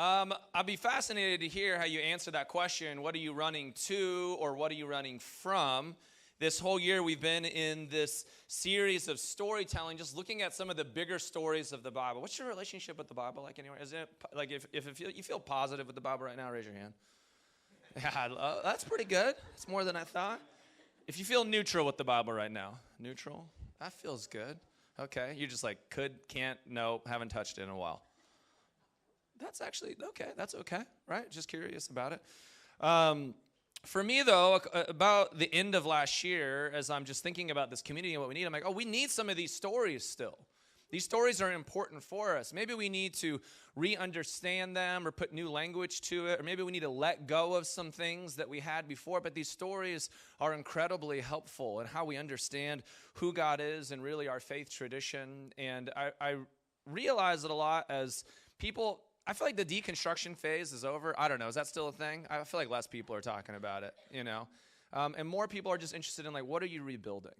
I'd be fascinated to hear how you answer that question. What are you running to, or what are you running from? This whole year we've been in this series of storytelling, just looking at some of the bigger stories of the Bible. What's your relationship with the Bible like anyway? Is it like if you feel positive with the Bible right now, raise your hand. Yeah, that's pretty good. It's more than I thought. If you feel neutral with the Bible right now, neutral, that feels good. Okay, you're just like could, can't, no, haven't touched it in a while. That's actually okay. That's okay, right? Just curious about it. For me, though, about the end of last year, as I'm just thinking about this community and what we need, I'm like, we need some of these stories still. These stories are important for us. Maybe we need to re-understand them or put new language to it, or maybe we need to let go of some things that we had before, but these stories are incredibly helpful in how we understand who God is and really our faith tradition. And I realize it a lot as people. I feel like the deconstruction phase is over. I don't know. Is that still a thing? I feel like less people are talking about it, and more people are just interested in, like, what are you rebuilding?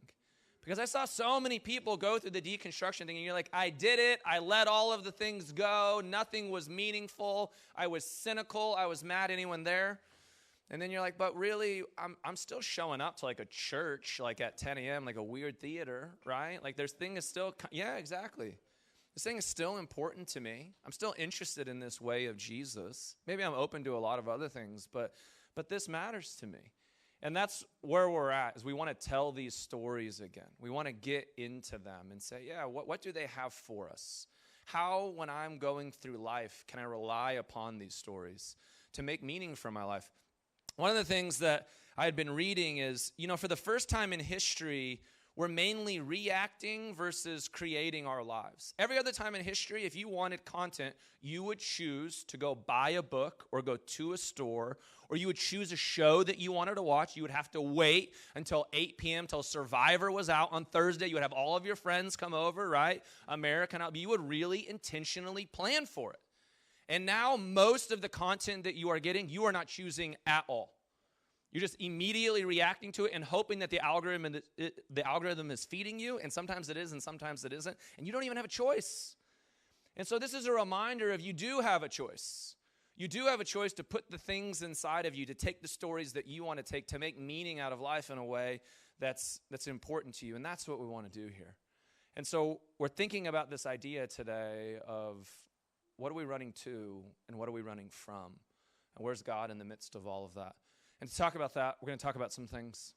Because I saw so many people go through the deconstruction thing, and you're like, I did it. I let all of the things go. Nothing was meaningful. I was cynical. I was mad at anyone there. And then you're like, but really, I'm still showing up to, like, a church, like, at 10 a.m., like a weird theater, right? Like, there's thing is still, yeah, exactly. This thing is still important to me. I'm still interested in this way of Jesus. Maybe I'm open to a lot of other things, but this matters to me. And that's where we're at, is we want to tell these stories again. We want to get into them and say, yeah, what do they have for us? How, when I'm going through life, can I rely upon these stories to make meaning for my life? One of the things that I had been reading is, for the first time in history, we're mainly reacting versus creating our lives. Every other time in history, if you wanted content, you would choose to go buy a book or go to a store, or you would choose a show that you wanted to watch. You would have to wait until 8 p.m. till Survivor was out on Thursday. You would have all of your friends come over, right? American, you would really intentionally plan for it. And now most of the content that you are getting, you are not choosing at all. You're just immediately reacting to it and hoping that the algorithm is feeding you, and sometimes it is and sometimes it isn't, and you don't even have a choice. And so this is a reminder of you do have a choice. You do have a choice to put the things inside of you, to take the stories that you want to take, to make meaning out of life in a way that's important to you, and that's what we want to do here. And so we're thinking about this idea today of what are we running to and what are we running from, and where's God in the midst of all of that? And to talk about that, we're going to talk about some things.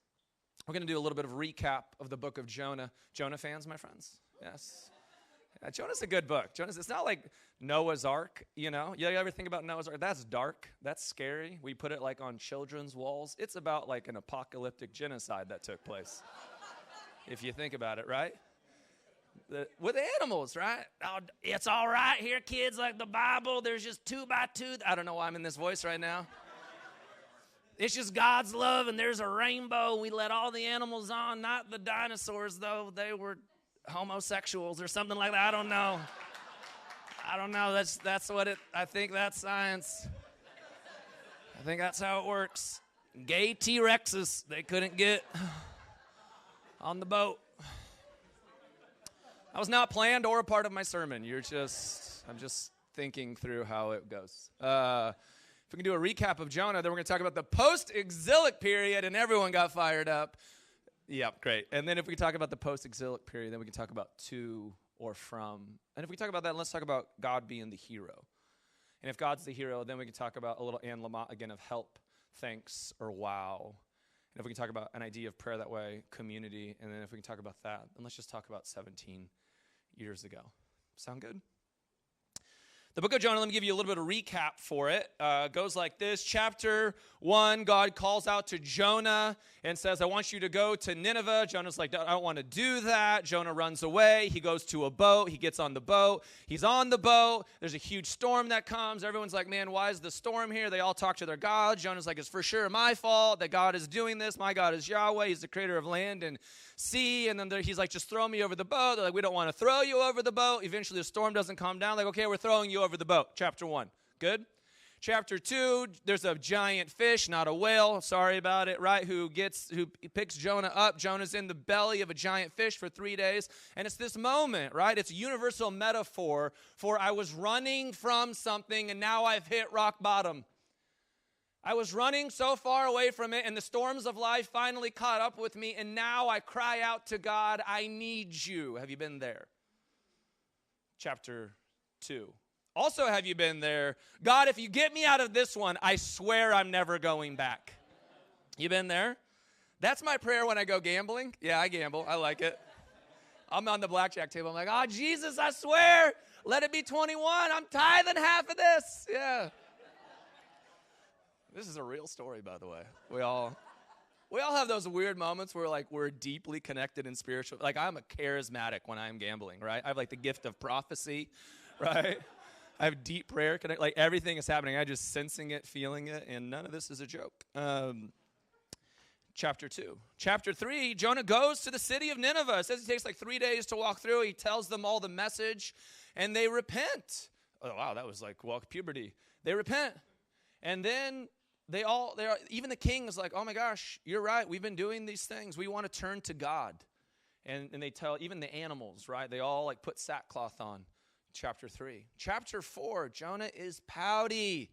We're going to do a little bit of recap of the book of Jonah. Jonah fans, my friends? Yes. Yeah, Jonah's a good book. It's not like Noah's Ark, You ever think about Noah's Ark? That's dark. That's scary. We put it like on children's walls. It's about like an apocalyptic genocide that took place, if you think about it, right? With animals, right? Oh, it's all right here, kids, like the Bible. There's just 2 by 2. I don't know why I'm in this voice right now. It's just God's love, and there's a rainbow. We let all the animals on, not the dinosaurs, though. They were homosexuals or something like that. I don't know. That's what it, I think that's science. I think that's how it works. Gay T-Rexes, they couldn't get on the boat. That was not planned or a part of my sermon. I'm just thinking through how it goes. If we can do a recap of Jonah, then we're going to talk about the post-exilic period, and everyone got fired up. Yep, great. And then if we can talk about the post-exilic period, then we can talk about to or from. And if we talk about that, let's talk about God being the hero. And if God's the hero, then we can talk about a little Anne Lamott again of help, thanks, or wow. And if we can talk about an idea of prayer that way, community, and then if we can talk about that, then let's just talk about 17 years ago. Sound good? The book of Jonah, let me give you a little bit of recap for it. Goes like this. Chapter 1, God calls out to Jonah and says, I want you to go to Nineveh. Jonah's like, I don't want to do that. Jonah runs away. He goes to a boat. He gets on the boat. He's on the boat. There's a huge storm that comes. Everyone's like, man, why is the storm here? They all talk to their God. Jonah's like, it's for sure my fault that God is doing this. My God is Yahweh. He's the creator of land and sea. And then he's like, just throw me over the boat. They're like, we don't want to throw you over the boat. Eventually the storm doesn't calm down. Like, okay, we're throwing you over the boat. Chapter 1. Good? Chapter 2, there's a giant fish, not a whale, sorry about it, right, who picks Jonah up. Jonah's in the belly of a giant fish for 3 days. And it's this moment, right? It's a universal metaphor for I was running from something and now I've hit rock bottom. I was running so far away from it, and the storms of life finally caught up with me, and now I cry out to God, I need you. Have you been there? Chapter 2. Also, have you been there? God, if you get me out of this one, I swear I'm never going back. You been there? That's my prayer when I go gambling. Yeah, I gamble. I like it. I'm on the blackjack table. I'm like, oh, Jesus, I swear, let it be 21. I'm tithing half of this. Yeah. This is a real story, by the way. We all have those weird moments where we're deeply connected in spiritual. Like I'm a charismatic when I'm gambling, right? I have the gift of prophecy, right? I have deep prayer connect. Everything is happening. I'm just sensing it, feeling it, and none of this is a joke. Chapter 2. Chapter 3, Jonah goes to the city of Nineveh. It says it takes 3 days to walk through. He tells them all the message, and they repent. Oh, wow, that was puberty. They repent. And then even the king is like, oh my gosh, you're right. We've been doing these things. We want to turn to God. And they tell even the animals, right? They all put sackcloth on. Chapter 3. Chapter 4, Jonah is pouty.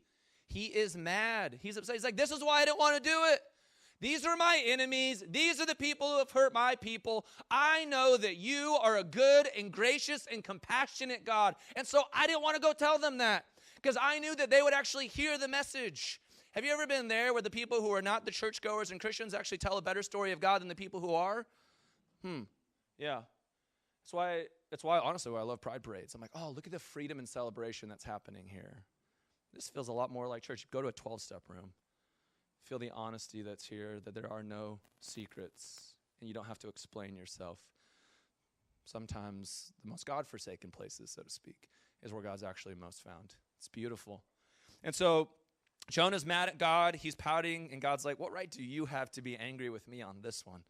He is mad. He's upset. He's like, this is why I didn't want to do it. These are my enemies. These are the people who have hurt my people. I know that you are a good and gracious and compassionate God. And so I didn't want to go tell them that because I knew that they would actually hear the message. Have you ever been there where the people who are not the churchgoers and Christians actually tell a better story of God than the people who are? Yeah. That's why, honestly, I love pride parades. I'm like, oh, look at the freedom and celebration that's happening here. This feels a lot more like church. Go to a 12-step room. Feel the honesty that's here, that there are no secrets, and you don't have to explain yourself. Sometimes the most God-forsaken places, so to speak, is where God's actually most found. It's beautiful. And so Jonah's mad at God. He's pouting, and God's like, what right do you have to be angry with me on this one?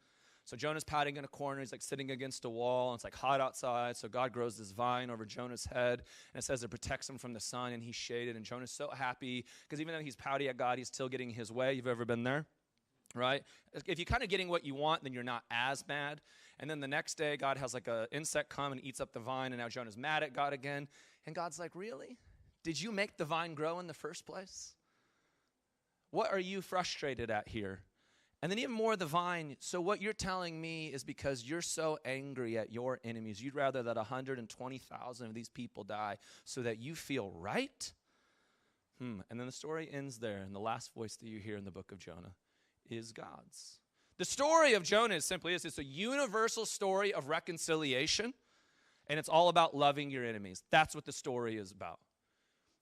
So Jonah's pouting in a corner. He's sitting against a wall, and it's hot outside. So God grows this vine over Jonah's head, and it says it protects him from the sun, and he's shaded. And Jonah's so happy because even though he's pouty at God, he's still getting his way. You've ever been there? Right? If you're kind of getting what you want, then you're not as bad. And then the next day, God has an insect come and eats up the vine, and now Jonah's mad at God again. And God's like, really? Did you make the vine grow in the first place? What are you frustrated at here? And then even more the vine, so what you're telling me is because you're so angry at your enemies, you'd rather that 120,000 of these people die so that you feel right? And then the story ends there, and the last voice that you hear in the book of Jonah is God's. The story of Jonah is simply this. It's a universal story of reconciliation, and it's all about loving your enemies. That's what the story is about.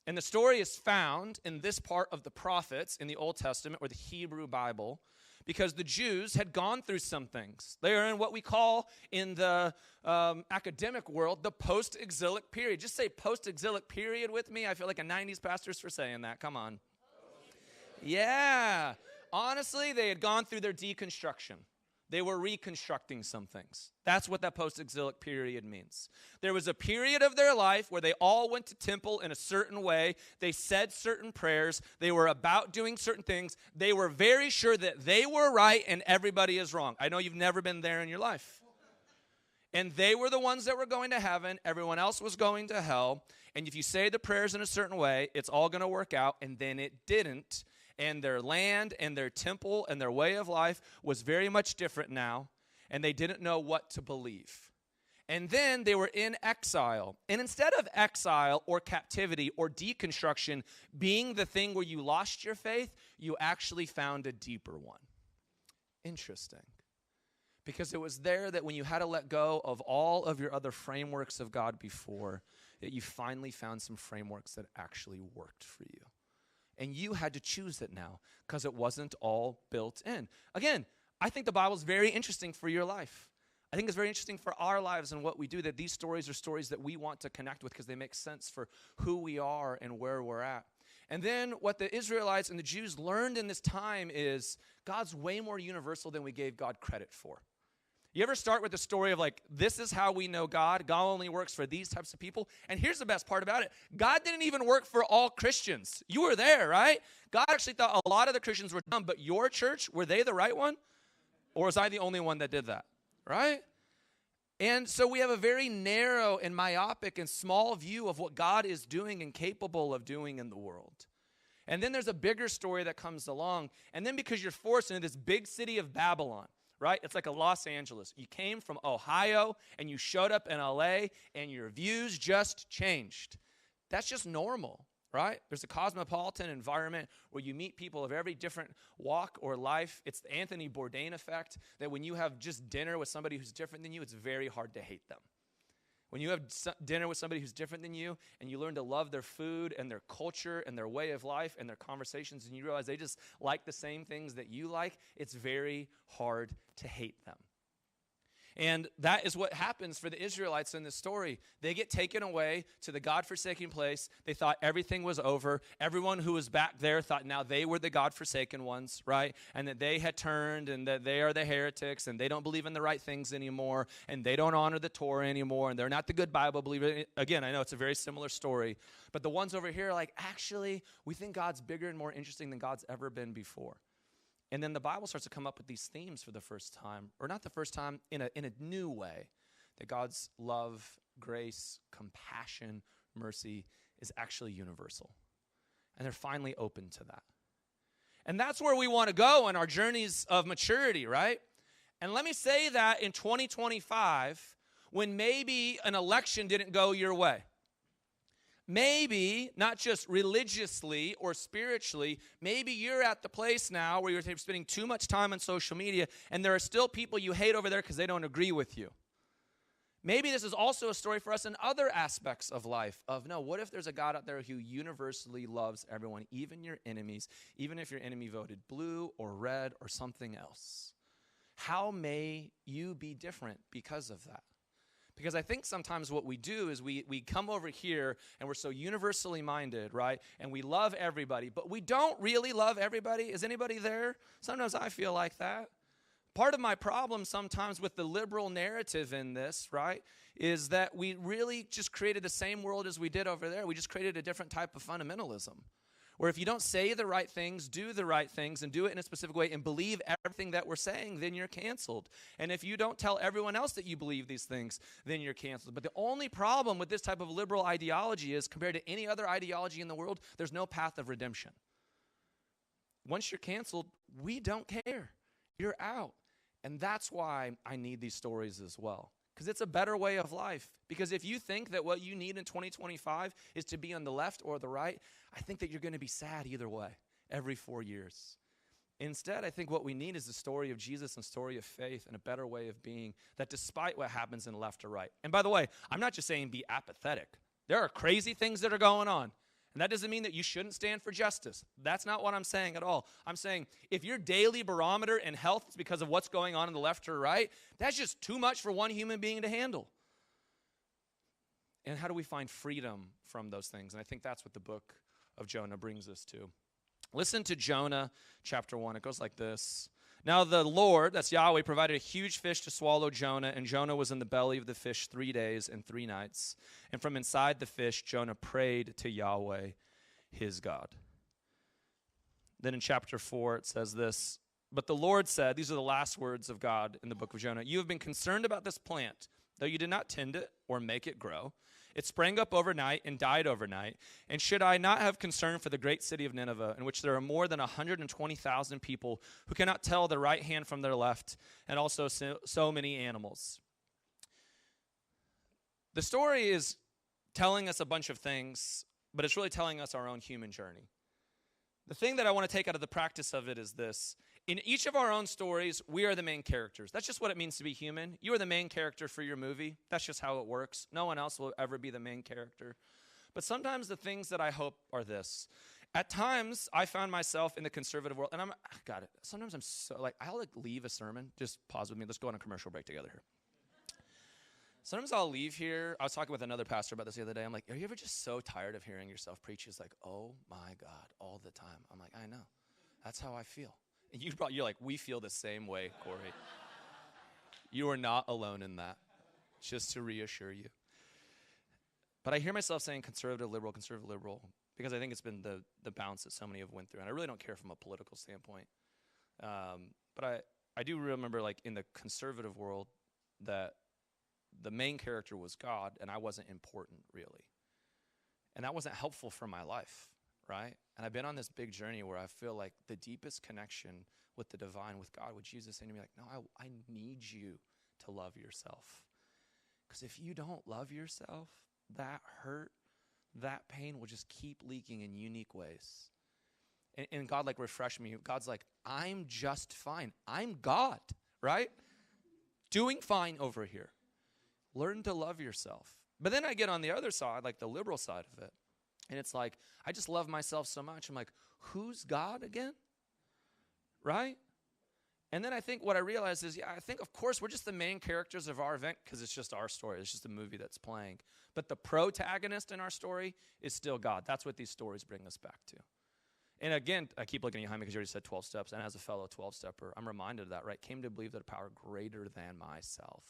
And the story is found in this part of the prophets in the Old Testament or the Hebrew Bible because the Jews had gone through some things. They are in what we call in the academic world the post-exilic period. Just say post-exilic period with me. I feel like a 90s pastor's for saying that. Come on. Yeah. Honestly, they had gone through their deconstruction. They were reconstructing some things. That's what that post-exilic period means. There was a period of their life where they all went to temple in a certain way. They said certain prayers. They were about doing certain things. They were very sure that they were right and everybody is wrong. I know you've never been there in your life. And they were the ones that were going to heaven. Everyone else was going to hell. And if you say the prayers in a certain way, it's all going to work out. And then it didn't. And their land and their temple and their way of life was very much different now, and they didn't know what to believe. And then they were in exile. And instead of exile or captivity or deconstruction being the thing where you lost your faith, you actually found a deeper one. Interesting. Because it was there that when you had to let go of all of your other frameworks of God before, that you finally found some frameworks that actually worked for you. And you had to choose it now because it wasn't all built in. Again, I think the Bible is very interesting for your life. I think it's very interesting for our lives and what we do, that these stories are stories that we want to connect with because they make sense for who we are and where we're at. And then what the Israelites and the Jews learned in this time is God's way more universal than we gave God credit for. You ever start with the story of like, this is how we know God. God only works for these types of people. And here's the best part about it. God didn't even work for all Christians. You were there, right? God actually thought a lot of the Christians were dumb, but your church, were they the right one? Or was I the only one that did that, right? And so we have a very narrow and myopic and small view of what God is doing and capable of doing in the world. And then there's a bigger story that comes along. And then because you're forced into this big city of Babylon, right? It's like a Los Angeles. You came from Ohio and you showed up in LA and your views just changed. That's just normal, right? There's a cosmopolitan environment where you meet people of every different walk or life. It's the Anthony Bourdain effect that when you have just dinner with somebody who's different than you, it's very hard to hate them. When you have dinner with somebody who's different than you and you learn to love their food and their culture and their way of life and their conversations and you realize they just like the same things that you like, it's very hard to hate them. And that is what happens for the Israelites in this story. They get taken away to the God-forsaken place. They thought everything was over. Everyone who was back there thought now they were the God-forsaken ones, right? And that they had turned and that they are the heretics and they don't believe in the right things anymore and they don't honor the Torah anymore and they're not the good Bible believer. Again, I know it's a very similar story. But the ones over here are like, actually, we think God's bigger and more interesting than God's ever been before. And then the Bible starts to come up with these themes for the first time, or not the first time, in a new way, that God's love, grace, compassion, mercy is actually universal. And they're finally open to that. And that's where we want to go in our journeys of maturity, right? And let me say that in 2025, when maybe an election didn't go your way, maybe, not just religiously or spiritually, maybe you're at the place now where you're spending too much time on social media and there are still people you hate over there because they don't agree with you. Maybe this is also a story for us in other aspects of life of, no, what if there's a God out there who universally loves everyone, even your enemies, even if your enemy voted blue or red or something else? How may you be different because of that? Because I think sometimes what we do is we come over here and we're so universally minded, right? And we love everybody, but we don't really love everybody. Is anybody there? Sometimes I feel like that. Part of my problem sometimes with the liberal narrative in this, right, is that we really just created the same world as we did over there. We just created a different type of fundamentalism. Where if you don't say the right things, do the right things, and do it in a specific way, and believe everything that we're saying, then you're canceled. And if you don't tell everyone else that you believe these things, then you're canceled. But the only problem with this type of liberal ideology is, compared to any other ideology in the world, there's no path of redemption. Once you're canceled, we don't care. You're out. And that's why I need these stories as well. Because it's a better way of life. Because if you think that what you need in 2025 is to be on the left or the right, I think that you're going to be sad either way every 4 years. Instead, I think what we need is the story of Jesus and story of faith and a better way of being, that despite what happens in left or right. And by the way, I'm not just saying be apathetic. There are crazy things that are going on. And that doesn't mean that you shouldn't stand for justice. That's not what I'm saying at all. I'm saying if your daily barometer in health is because of what's going on the left or right, that's just too much for one human being to handle. And how do we find freedom from those things? And I think that's what the book of Jonah brings us to. Listen to Jonah chapter 1. It goes like this. Now the Lord, that's Yahweh, provided a huge fish to swallow Jonah, and Jonah was in the belly of the fish 3 days and 3 nights. And from inside the fish, Jonah prayed to Yahweh, his God. Then in chapter 4, it says this, but the Lord said, these are the last words of God in the book of Jonah, you have been concerned about this plant, though you did not tend it or make it grow. It sprang up overnight and died overnight. And should I not have concern for the great city of Nineveh, in which there are more than 120,000 people who cannot tell their right hand from their left, and also so many animals? The story is telling us a bunch of things, but it's really telling us our own human journey. The thing that I want to take out of the practice of it is this. In each of our own stories, we are the main characters. That's just what it means to be human. You are the main character for your movie. That's just how it works. No one else will ever be the main character. But sometimes the things that I hope are this. At times, I found myself in the conservative world, and sometimes I'm so, I'll leave a sermon. Just pause with me. Let's go on a commercial break together here. Sometimes I'll leave here. I was talking with another pastor about this the other day. I'm like, are you ever just so tired of hearing yourself preach? He's like, oh my God, all the time. I'm like, I know. That's how I feel. And you're like, we feel the same way, Cory. You are not alone in that, just to reassure you. But I hear myself saying conservative, liberal, because I think it's been the bounce that so many have went through. And I really don't care from a political standpoint. But I do remember, like, in the conservative world, that the main character was God, and I wasn't important, really. And that wasn't helpful for my life, right? And I've been on this big journey where I feel like the deepest connection with the divine, with God, with Jesus saying to me, like, no, I need you to love yourself. Because if you don't love yourself, that hurt, that pain will just keep leaking in unique ways. And God, like, refreshed me. God's like, I'm just fine. I'm God, right? Doing fine over here. Learn to love yourself. But then I get on the other side, like the liberal side of it. And it's like, I just love myself so much. I'm like, who's God again? Right? And then I think what I realized is, I think, of course, we're just the main characters of our event because it's just our story. It's just a movie that's playing. But the protagonist in our story is still God. That's what these stories bring us back to. And again, I keep looking behind me because you already said 12 steps. And as a fellow 12-stepper, I'm reminded of that, right? Came to believe that a power greater than myself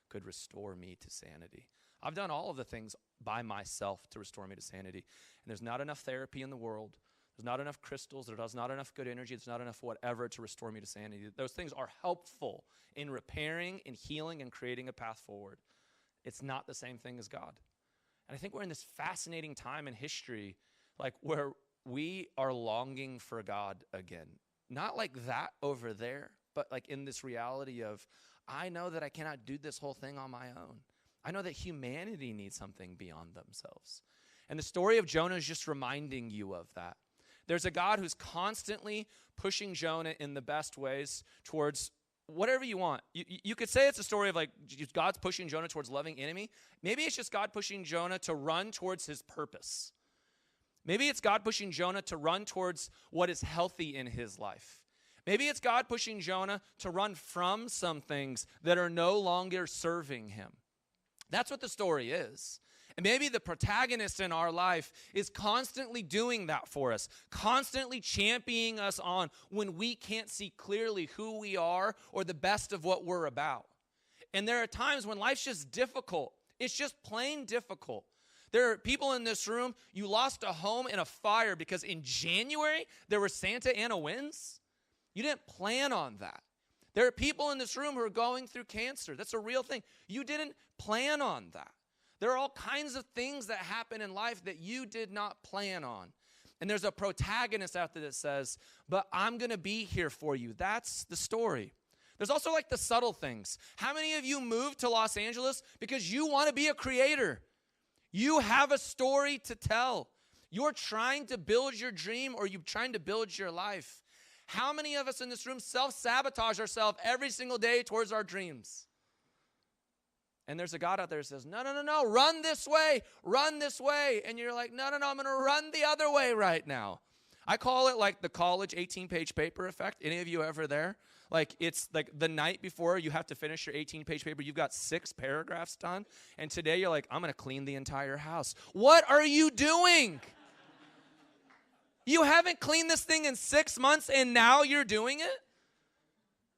could restore me to sanity. I've done all of the things by myself to restore me to sanity. And there's not enough therapy in the world. There's not enough crystals. There's not enough good energy. There's not enough whatever to restore me to sanity. Those things are helpful in repairing and healing and creating a path forward. It's not the same thing as God. And I think we're in this fascinating time in history, like, where we are longing for God again. Not like that over there, but like in this reality of, I know that I cannot do this whole thing on my own. I know that humanity needs something beyond themselves. And the story of Jonah is just reminding you of that. There's a God who's constantly pushing Jonah in the best ways towards whatever you want. You could say it's a story of, like, God's pushing Jonah towards loving enemy. Maybe it's just God pushing Jonah to run towards his purpose. Maybe it's God pushing Jonah to run towards what is healthy in his life. Maybe it's God pushing Jonah to run from some things that are no longer serving him. That's what the story is. And maybe the protagonist in our life is constantly doing that for us, constantly championing us on when we can't see clearly who we are or the best of what we're about. And there are times when life's just difficult. It's just plain difficult. There are people in this room, you lost a home in a fire because in January there were Santa Ana winds. You didn't plan on that. There are people in this room who are going through cancer. That's a real thing. You didn't plan on that. There are all kinds of things that happen in life that you did not plan on. And there's a protagonist out there that says, but I'm going to be here for you. That's the story. There's also, like, the subtle things. How many of you moved to Los Angeles because you want to be a creator? You have a story to tell. You're trying to build your dream, or you're trying to build your life. How many of us in this room self-sabotage ourselves every single day towards our dreams? And there's a God out there that says, no, run this way. And you're like, no, I'm going to run the other way right now. I call it, like, the college 18-page paper effect. Any of you ever there? Like, it's like the night before you have to finish your 18-page paper, you've got 6 paragraphs done. And today you're like, I'm going to clean the entire house. What are you doing? You haven't cleaned this thing in 6 months, and now you're doing it?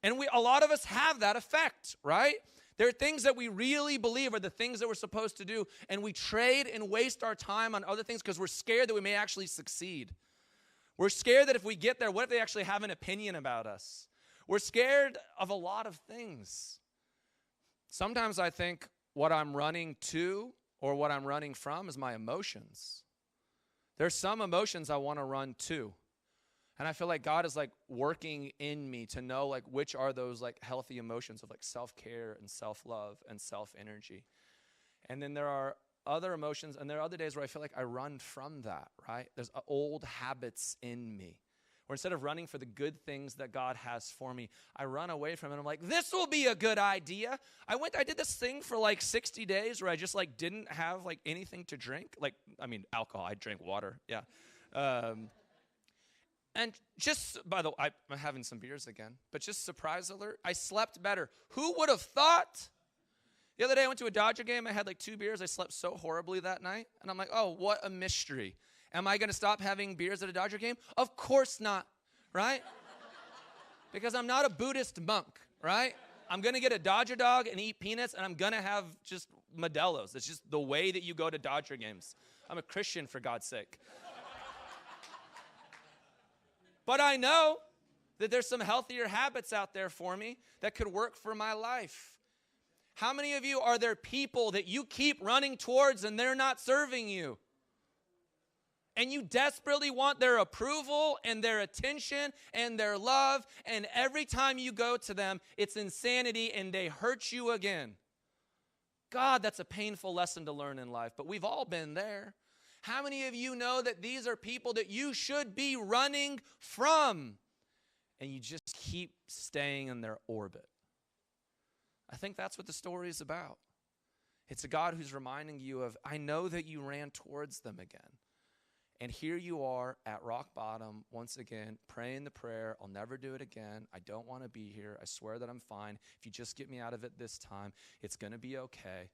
And a lot of us have that effect, right? There are things that we really believe are the things that we're supposed to do, and we trade and waste our time on other things because we're scared that we may actually succeed. We're scared that if we get there, what if they actually have an opinion about us? We're scared of a lot of things. Sometimes I think what I'm running to or what I'm running from is my emotions. There's some emotions I want to run to. And I feel like God is, like, working in me to know, like, which are those, like, healthy emotions of, like, self-care and self-love and self-energy. And then there are other emotions, and there are other days where I feel like I run from that, right? There's old habits in me. Or instead of running for the good things that God has for me, I run away from it. I'm like, this will be a good idea. I did this thing for like 60 days where I just, like, didn't have, like, anything to drink. Like, I mean, alcohol. I drank water. Yeah. And just, by the way, I'm having some beers again, but just surprise alert, I slept better. Who would have thought? The other day I went to a Dodger game. I had like 2 beers. I slept so horribly that night. And I'm like, oh, what a mystery. Am I going to stop having beers at a Dodger game? Of course not, right? Because I'm not a Buddhist monk, right? I'm going to get a Dodger dog and eat peanuts, and I'm going to have just Modelo's. It's just the way that you go to Dodger games. I'm a Christian, for God's sake. But I know that there's some healthier habits out there for me that could work for my life. How many of you are there people that you keep running towards and they're not serving you? And you desperately want their approval and their attention and their love, and every time you go to them, it's insanity and they hurt you again. God, that's a painful lesson to learn in life, but we've all been there. How many of you know that these are people that you should be running from, and you just keep staying in their orbit? I think that's what the story is about. It's a God who's reminding you of, I know that you ran towards them again. And here you are at rock bottom once again, praying the prayer, I'll never do it again. I don't want to be here. I swear that I'm fine. If you just get me out of it this time, it's going to be okay.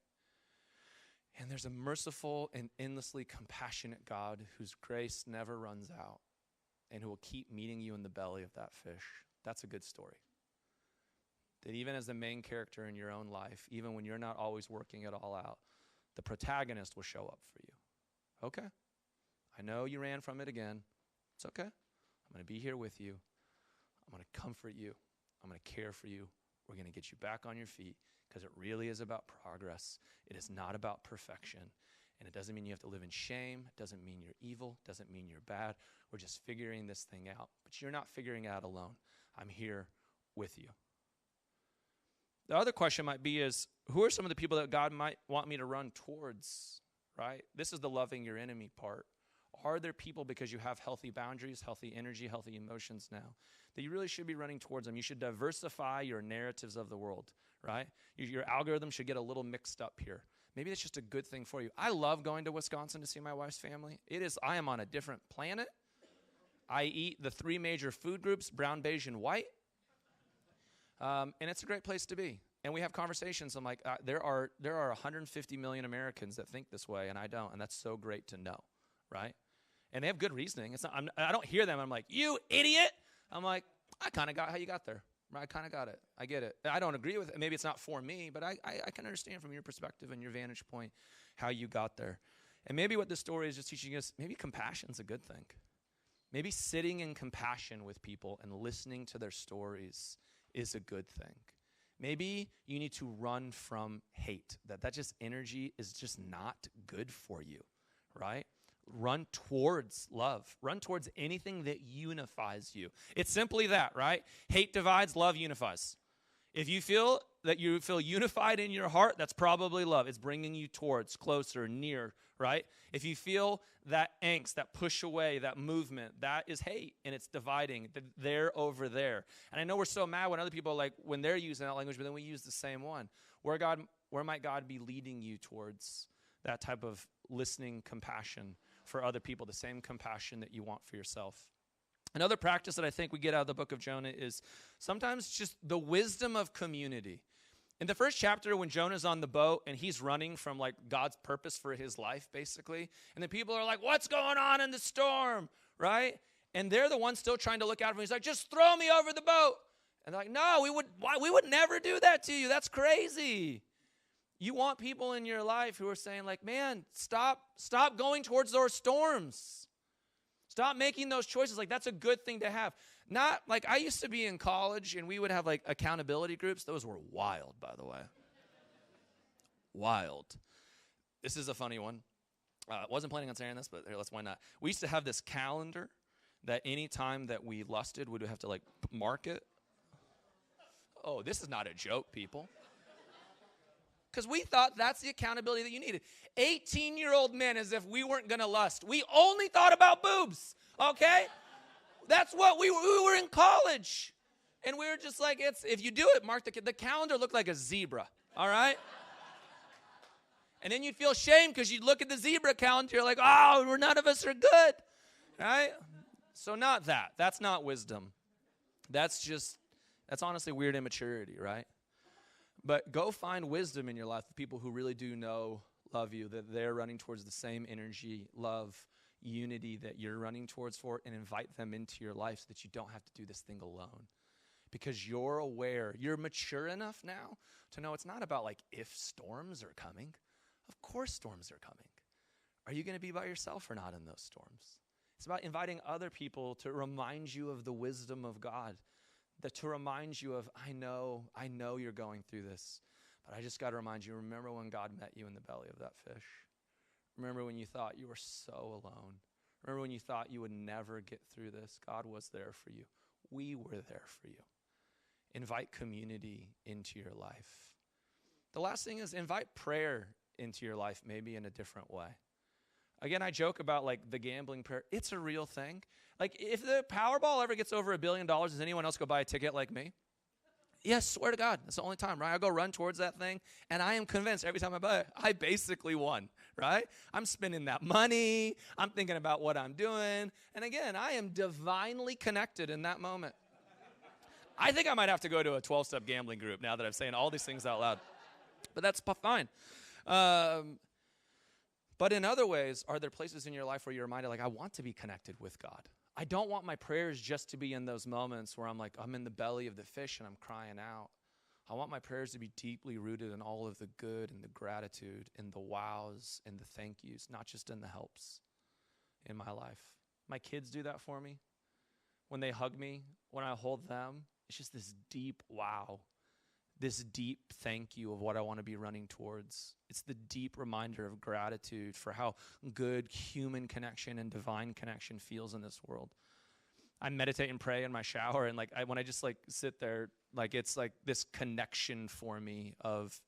And there's a merciful and endlessly compassionate God whose grace never runs out and who will keep meeting you in the belly of that fish. That's a good story. That even as the main character in your own life, even when you're not always working it all out, the protagonist will show up for you. Okay? I know you ran from it again. It's okay. I'm going to be here with you. I'm going to comfort you. I'm going to care for you. We're going to get you back on your feet because it really is about progress. It is not about perfection. And it doesn't mean you have to live in shame. It doesn't mean you're evil. It doesn't mean you're bad. We're just figuring this thing out. But you're not figuring it out alone. I'm here with you. The other question might be is, who are some of the people that God might want me to run towards, right? This is the loving your enemy part. Are there people, because you have healthy boundaries, healthy energy, healthy emotions now, that you really should be running towards them? You should diversify your narratives of the world, right? Your algorithm should get a little mixed up here. Maybe that's just a good thing for you. I love going to Wisconsin to see my wife's family. I am on a different planet. I eat the 3 major food groups, brown, beige, and white. And it's a great place to be. And we have conversations. I'm like, there are 150 million Americans that think this way, and I don't. And that's so great to know, right? And they have good reasoning. I don't hear them. I'm like, you idiot. I'm like, I kind of got how you got there. I kind of got it. I get it. I don't agree with it. Maybe it's not for me, but I can understand from your perspective and your vantage point how you got there. And maybe what this story is just teaching us, maybe compassion's a good thing. Maybe sitting in compassion with people and listening to their stories is a good thing. Maybe you need to run from hate. That just energy is just not good for you, right? Run towards love. Run towards anything that unifies you. It's simply that, right? Hate divides, love unifies. If you feel that you feel unified in your heart, that's probably love. It's bringing you towards, closer, near, right? If you feel that angst, that push away, that movement, that is hate, and it's dividing. They're over there. And I know we're so mad when other people, like, when they're using that language, but then we use the same one. Where might God be leading you towards that type of listening compassion for other people, the same compassion that you want for yourself? Another practice that I think we get out of the book of Jonah is sometimes just the wisdom of community. In the first chapter, when Jonah's on the boat and he's running from like God's purpose for his life, basically, and the people are like, what's going on in the storm, right? And they're the ones still trying to look out for him. He's like, just throw me over the boat. And they're like, no, we would never do that to you. That's crazy. You want people in your life who are saying like, man, stop going towards those storms. Stop making those choices. Like, that's a good thing to have. Not like I used to be in college and we would have like accountability groups. Those were wild, by the way. Wild. This is a funny one. Wasn't planning on saying this, but why not? We used to have this calendar that any time that we lusted, we'd have to like mark it. Oh, this is not a joke, people. Because we thought that's the accountability that you needed. 18-year-old men, as if we weren't going to lust. We only thought about boobs, okay? That's what we were in college. And we were just like, if you do it, mark the calendar looked like a zebra, all right? And then you'd feel shame because you'd look at the zebra calendar, you're like, oh, none of us are good, right? So not that. That's not wisdom. That's honestly weird immaturity, right? But go find wisdom in your life, the people who really do know, love you, that they're running towards the same energy, love, unity that you're running towards for, and invite them into your life so that you don't have to do this thing alone. because you're aware, you're mature enough now to know it's not about like if storms are coming. Of course storms are coming. Are you going to be by yourself or not in those storms? It's about inviting other people to remind you of the wisdom of God, that to remind you of, I know you're going through this, but I just got to remind you, remember when God met you in the belly of that fish? Remember when you thought you were so alone? Remember when you thought you would never get through this? God was there for you. We were there for you. Invite community into your life. The last thing is invite prayer into your life, maybe in a different way. Again, I joke about like the gambling prayer. It's a real thing. Like if the Powerball ever gets over $1 billion, does anyone else go buy a ticket like me? Yes, swear to God. That's the only time, right? I go run towards that thing, and I am convinced every time I buy it, I basically won, right? I'm spending that money. I'm thinking about what I'm doing. And again, I am divinely connected in that moment. I think I might have to go to a 12-step gambling group now that I'm saying all these things out loud. But that's fine. But in other ways, are there places in your life where you're reminded, like, I want to be connected with God? I don't want my prayers just to be in those moments where I'm like, I'm in the belly of the fish and I'm crying out. I want my prayers to be deeply rooted in all of the good and the gratitude and the wows and the thank yous, not just in the helps in my life. My kids do that for me. When they hug me, when I hold them, it's just this deep wow, this deep thank you of what I want to be running towards. It's the deep reminder of gratitude for how good human connection and divine connection feels in this world. I meditate and pray in my shower, and when I just sit there, it's like this connection for me of,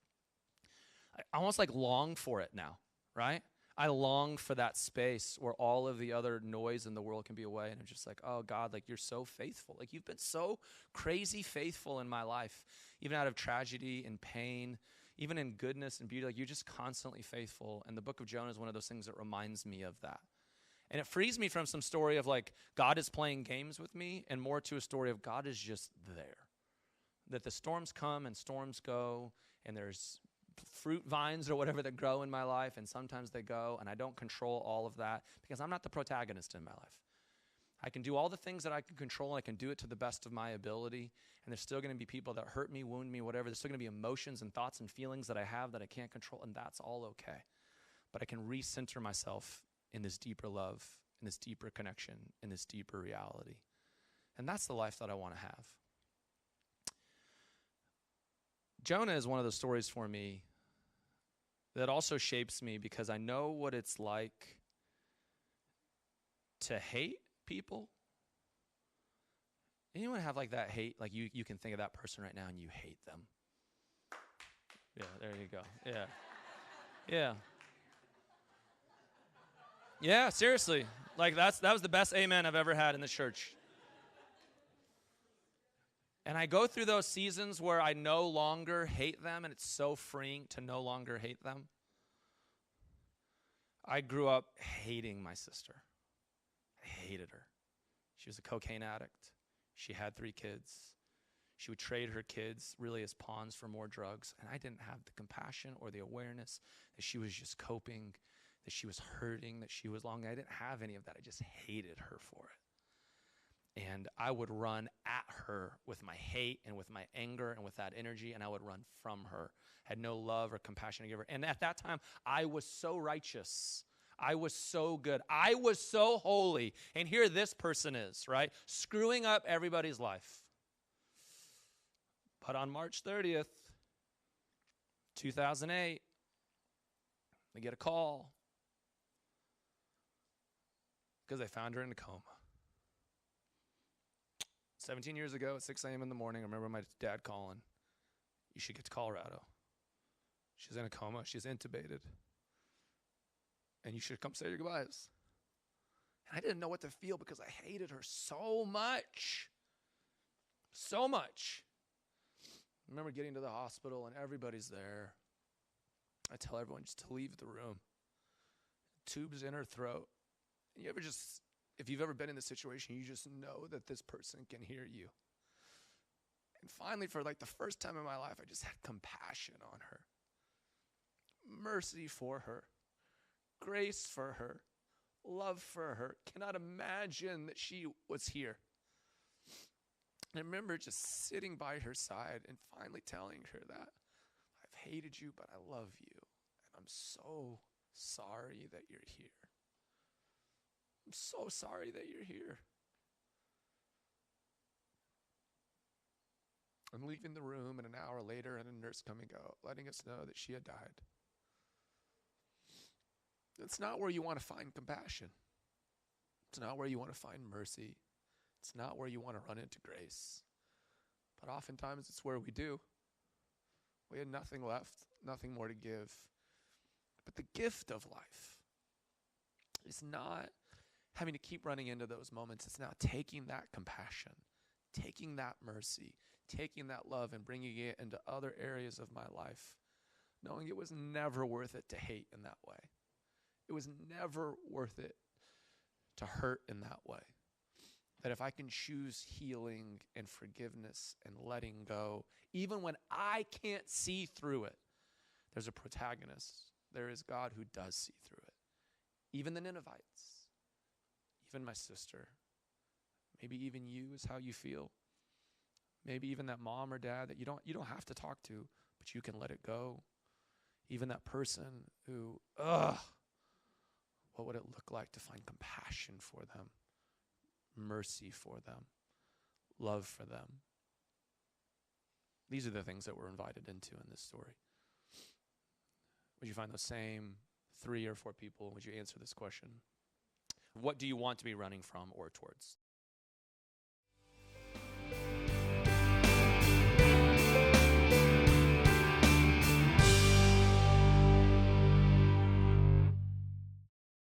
I almost long for it now, right? I long for that space where all of the other noise in the world can be away, and I'm just like, oh God, you're so faithful. You've been so crazy faithful in my life, even out of tragedy and pain, even in goodness and beauty. You're just constantly faithful, and the book of Jonah is one of those things that reminds me of that. And it frees me from some story of God is playing games with me, and more to a story of God is just there. That the storms come and storms go, and there's fruit vines or whatever that grow in my life, and sometimes they go, and I don't control all of that because I'm not the protagonist in my life. I can do all the things that I can control, and I can do it to the best of my ability, and there's still going to be people that hurt me, wound me, whatever. There's still going to be emotions and thoughts and feelings that I have that I can't control, and that's all okay. But I can recenter myself in this deeper love, in this deeper connection, in this deeper reality. And that's the life that I want to have. Jonah is one of those stories for me that also shapes me because I know what it's like to hate people. Anyone have that hate? You can think of that person right now and you hate them. Yeah, there you go. Yeah. Yeah. Yeah, seriously. That was the best amen I've ever had in the church. And I go through those seasons where I no longer hate them, and it's so freeing to no longer hate them. I grew up hating my sister. I hated her. She was a cocaine addict. She had 3 kids. She would trade her kids really as pawns for more drugs, and I didn't have the compassion or the awareness that she was just coping, that she was hurting, that she was longing. I didn't have any of that. I just hated her for it. And I would run at her with my hate and with my anger and with that energy, and I would run from her. Had no love or compassion to give her. And at that time, I was so righteous. I was so good. I was so holy. And here this person is, right? Screwing up everybody's life. But on March 30th, 2008, I get a call because they found her in a coma. 17 years ago at 6 a.m. in the morning, I remember my dad calling. You should get to Colorado. She's in a coma. She's intubated. And you should come say your goodbyes. And I didn't know what to feel because I hated her so much. So much. I remember getting to the hospital and everybody's there. I tell everyone just to leave the room. Tubes in her throat. And if you've ever been in this situation, you just know that this person can hear you. And finally, for the first time in my life, I just had compassion on her. Mercy for her. Grace for her. Love for her. Cannot imagine that she was here. And I remember just sitting by her side and finally telling her that I've hated you, but I love you. And I'm so sorry that you're here. I'm so sorry that you're here. I'm leaving the room, and an hour later, and a nurse coming out, letting us know that she had died. It's not where you want to find compassion. It's not where you want to find mercy. It's not where you want to run into grace. But oftentimes it's where we do. We had nothing left, nothing more to give. But the gift of life is not having to keep running into those moments. It's now taking that compassion, taking that mercy, taking that love and bringing it into other areas of my life, knowing it was never worth it to hate in that way. It was never worth it to hurt in that way. That if I can choose healing and forgiveness and letting go, even when I can't see through it, there's a protagonist. There is God who does see through it. Even the Ninevites, even my sister, maybe even you is how you feel. Maybe even that mom or dad that you don't have to talk to, but you can let it go. Even that person who, what would it look like to find compassion for them, mercy for them, love for them? These are the things that we're invited into in this story. Would you find those same 3 or 4 people? Would you answer this question? What do you want to be running from or towards?